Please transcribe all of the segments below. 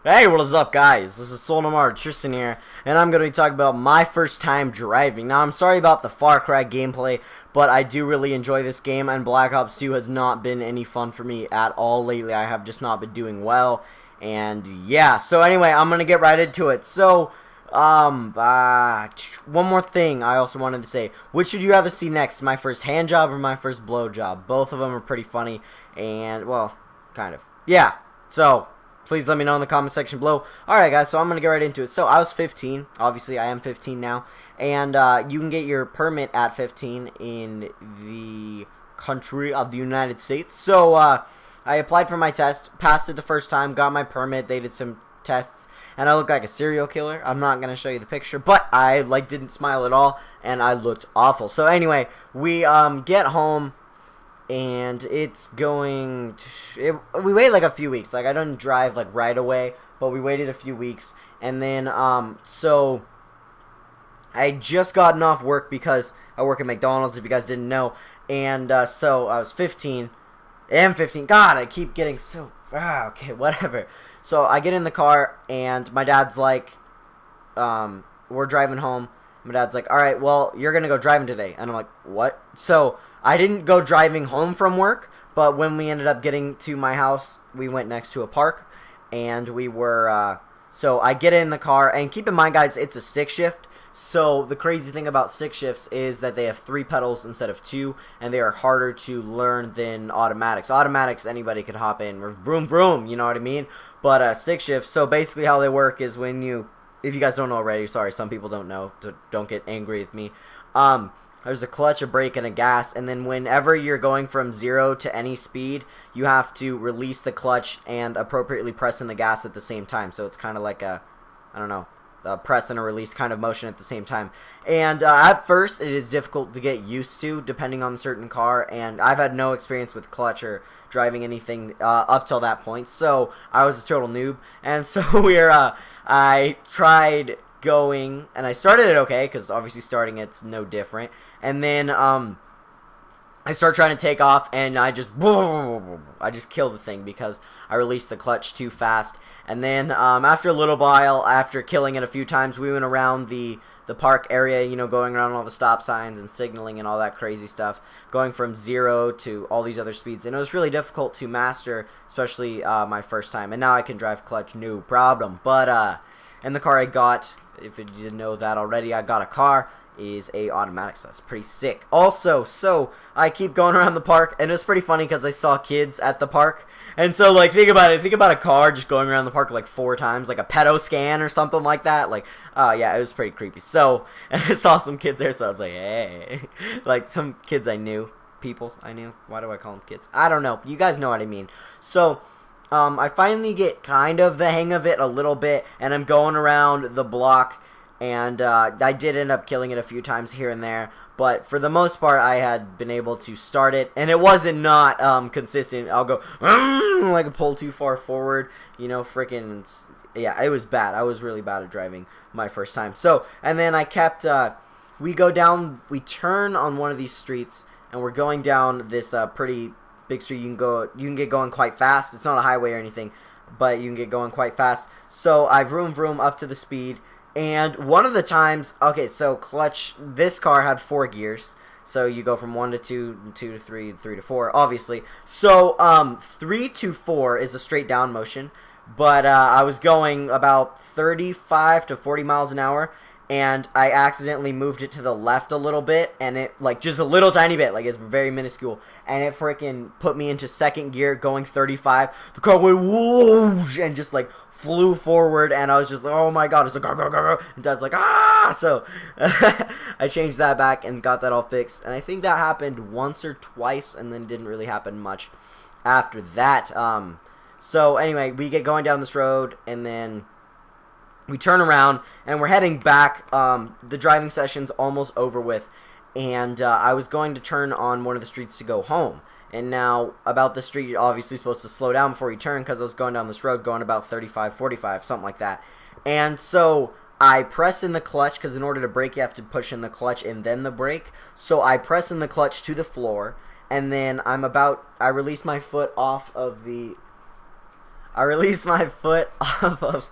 Hey, what is up, guys? This is Tristan here, and I'm going to be talking about my first time driving. Now, I'm sorry about the Far Cry gameplay, but I do really enjoy this game, and Black Ops 2 has not been any fun for me at all lately. I have just not been doing well, and yeah. So anyway, I'm going to get right into it. So, one more thing I also wanted to say. Which would you rather see next, my first hand job or my first blow job? Both of them are pretty funny, and, well, kind of. Yeah, so please let me know in the comment section below. Alright guys, so I'm going to get right into it. So I was 15. Obviously I am 15 now. And you can get your permit at 15 in the country of the United States. So I applied for my test, passed it the first time, got my permit. They did some tests, and I looked like a serial killer. I'm not going to show you the picture, but I didn't smile at all, and I looked awful. So anyway, we get home. And it's going we waited like a few weeks. Like, I didn't drive like right away, but we waited a few weeks. And then so I had just gotten off work because I work at McDonald's, if you guys didn't know. And so I was 15. I am 15. God, I keep getting so okay, whatever. So I get in the car and my dad's like, we're driving home. My dad's like, alright, well, you're gonna go driving today. And I'm like, what? So I didn't go driving home from work, but when we ended up getting to my house, we went next to a park, and we were, so I get in the car, and keep in mind, guys, it's a stick shift. So the crazy thing about stick shifts is that they have 3 pedals instead of 2, and they are harder to learn than automatics. Automatics, anybody could hop in, vroom vroom, you know what I mean? But stick shifts, so basically how they work is when you, if you guys don't know already, sorry, some people don't know, so don't get angry with me. There's a clutch, a brake, and a gas, and then whenever you're going from 0 to any speed, you have to release the clutch and appropriately press in the gas at the same time. So it's kind of like a, I don't know, a press and a release kind of motion at the same time. And at first, it is difficult to get used to, depending on the certain car, and I've had no experience with clutch or driving anything up till that point, so I was a total noob. And so I tried going, and I started it okay, because obviously starting it's no different, and then I start trying to take off, and I just killed the thing because I released the clutch too fast. And then after a little while, after killing it a few times, we went around the park area, you know, going around all the stop signs and signaling and all that crazy stuff, going from 0 to all these other speeds, and it was really difficult to master, especially my first time. And now I can drive clutch, no problem. But and the car I got, if you didn't know that already, I got a car, is a automatic, so that's pretty sick. Also, so I keep going around the park, and it was pretty funny because I saw kids at the park, and so like think about it, think about a car just going around the park like 4 times, like a pedo scan or something like that. Like, yeah, it was pretty creepy. So, and I saw some kids there, so I was like, hey, like some kids I knew, people I knew. Why do I call them kids? I don't know. You guys know what I mean. So I finally get kind of the hang of it a little bit, and I'm going around the block, and I did end up killing it a few times here and there, but for the most part I had been able to start it, and it wasn't not consistent. I'll go like a pull too far forward, you know, freaking, yeah, it was bad. I was really bad at driving my first time. So, and then I kept, we turn on one of these streets, and we're going down this pretty big street. You can get going quite fast. It's not a highway or anything, but you can get going quite fast. So I vroom up to the speed, and one of the times, okay, so clutch, this car had 4 gears, so you go from 1 to 2, 2 to 3, 3 to 4, obviously. So 3 to 4 is a straight down motion, but I was going about 35 to 40 miles an hour, and I accidentally moved it to the left a little bit, and it, like, just a little tiny bit, like, it's very minuscule, and it freaking put me into second gear going 35. The car went whoosh and just, like, flew forward, and I was just like, oh my god, it's like, go, and Dad's like, ah, so I changed that back and got that all fixed, and I think that happened once or twice, and then didn't really happen much after that. So anyway, we get going down this road, and then we turn around, and we're heading back. The driving session's almost over with, and I was going to turn on one of the streets to go home. And now, about the street, you're obviously supposed to slow down before you turn, because I was going down this road going about 35, 45, something like that. And so I press in the clutch, because in order to brake, you have to push in the clutch and then the brake. So I press in the clutch to the floor, and then I release my foot off of the I released my foot off of...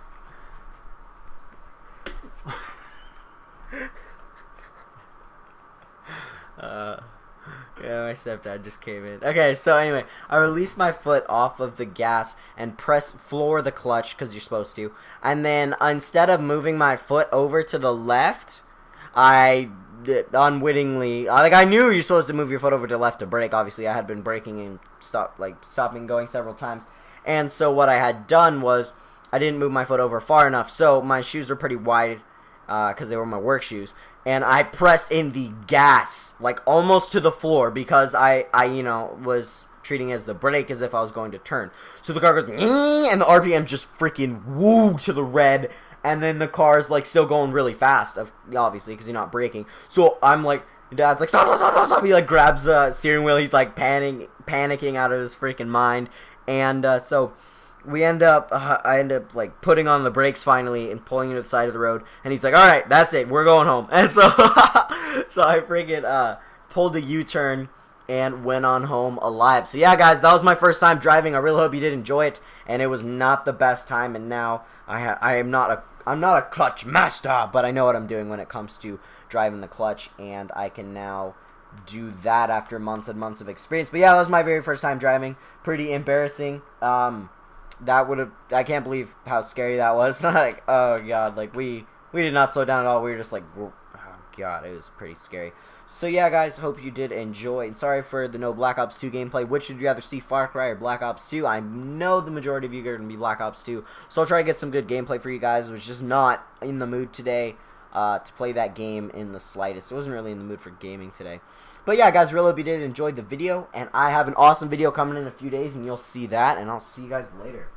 Yeah, my stepdad just came in. Okay, so anyway, I released my foot off of the gas and pressed floor the clutch, because you're supposed to. And then, instead of moving my foot over to the left, I unwittingly, like, I knew you're supposed to move your foot over to left to brake. Obviously, I had been braking and stopping going several times. And so what I had done was, I didn't move my foot over far enough. So my shoes were pretty wide, because they were my work shoes. And I pressed in the gas, like, almost to the floor, because I you know, was treating it as the brake as if I was going to turn. So the car goes, and the RPM just freaking woo to the red, and then the car's, like, still going really fast, obviously, because you're not braking. So I'm like, Dad's like, stop, stop, stop, stop. He, like, grabs the steering wheel. He's, like, panicking out of his freaking mind. And so... I end up, like, putting on the brakes finally and pulling into the side of the road. And he's like, all right, that's it. We're going home. And so, so I freaking pulled a U-turn and went on home alive. So, yeah, guys, that was my first time driving. I really hope you did enjoy it. And it was not the best time. And now I'm not a clutch master, but I know what I'm doing when it comes to driving the clutch. And I can now do that after months and months of experience. But, yeah, that was my very first time driving. Pretty embarrassing. I can't believe how scary that was. Like, oh god, like, we did not slow down at all. We were just like, oh god, it was pretty scary. So yeah, guys, hope you did enjoy. And sorry for the no Black Ops 2 gameplay. Which would you rather see, Far Cry or Black Ops 2? I know the majority of you are going to be Black Ops 2. So I'll try to get some good gameplay for you guys. I was just not in the mood today to play that game in the slightest. I wasn't really in the mood for gaming today. But yeah, guys, really hope you did enjoy the video. And I have an awesome video coming in a few days, and you'll see that. And I'll see you guys later.